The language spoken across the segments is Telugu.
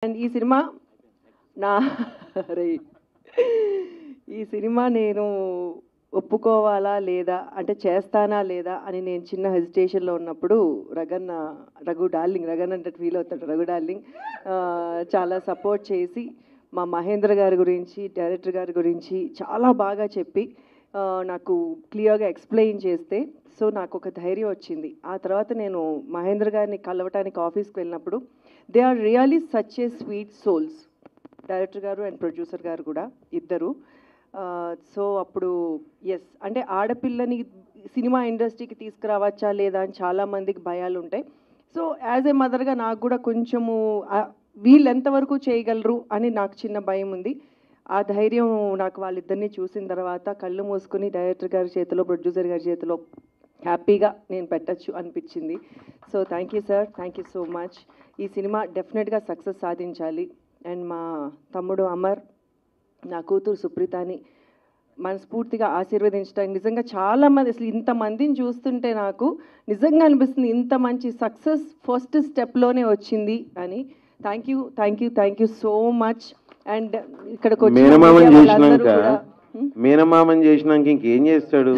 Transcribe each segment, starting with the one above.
అండ్ ఈ సినిమా నా అరే ఈ సినిమా నేను ఒప్పుకోవాలా లేదా అంటే చేస్తానా లేదా అని నేను చిన్న హెజిటేషన్లో ఉన్నప్పుడు రఘు డార్లింగ్ రగన్ అంటే ఫీల్ అవుతాడు రఘు డార్లింగ్ చాలా సపోర్ట్ చేసి మా మహేంద్ర గారి గురించి డైరెక్టర్ గారి గురించి చాలా బాగా చెప్పి నాకు క్లియర్గా ఎక్స్ప్లెయిన్ చేస్తే సో నాకు ఒక ధైర్యం వచ్చింది. ఆ తర్వాత నేను మహేంద్ర గారిని కలవటానికి ఆఫీస్కి వెళ్ళినప్పుడు they are really such a sweet souls, director గారు అండ్ ప్రొడ్యూసర్ గారు కూడా ఇద్దరు. సో అప్పుడు ఎస్ అంటే ఆడపిల్లని సినిమా ఇండస్ట్రీకి తీసుకురావచ్చా లేదా అని చాలామందికి భయాలు ఉంటాయి. సో యాజ్ ఏ మదర్గా నాకు కూడా కొంచెము వీళ్ళు ఎంతవరకు చేయగలరు అని నాకు చిన్న భయం ఉంది. ఆ ధైర్యం నాకు వాళ్ళిద్దరినీ చూసిన తర్వాత కళ్ళు మూసుకుని డైరెక్టర్ గారి చేతిలో ప్రొడ్యూసర్ గారి చేతిలో హ్యాపీగా నేను పెట్టచ్చు అనిపించింది. So thank you sir, thank you so much. ఈ సినిమా డెఫినెట్గా సక్సెస్ సాధించాలి. అండ్ మా తమ్ముడు అమర్, నా కూతురు సుప్రీతని మనస్ఫూర్తిగా ఆశీర్వదించడానికి నిజంగా చాలామంది అసలు ఇంతమందిని చూస్తుంటే నాకు నిజంగా అనిపిస్తుంది ఇంత మంచి సక్సెస్ ఫస్ట్ స్టెప్లోనే వచ్చింది అని. Thank you thank you thank you so much. And ఇక్కడికి మేనమామని చేసినాక ఇంకేం చేస్తాడు?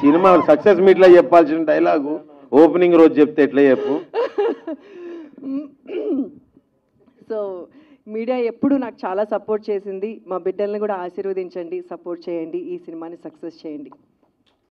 సినిమా సక్సెస్ మీట్లో చెప్పాల్సిన డైలాగు ఓపెనింగ్ రోజు చెప్తే ఎట్లా చెప్పు. సో మీడియా ఎప్పుడు నాకు చాలా సపోర్ట్ చేసింది. మా బిడ్డల్ని కూడా ఆశీర్వదించండి, సపోర్ట్ చేయండి, ఈ సినిమాని సక్సెస్ చేయండి.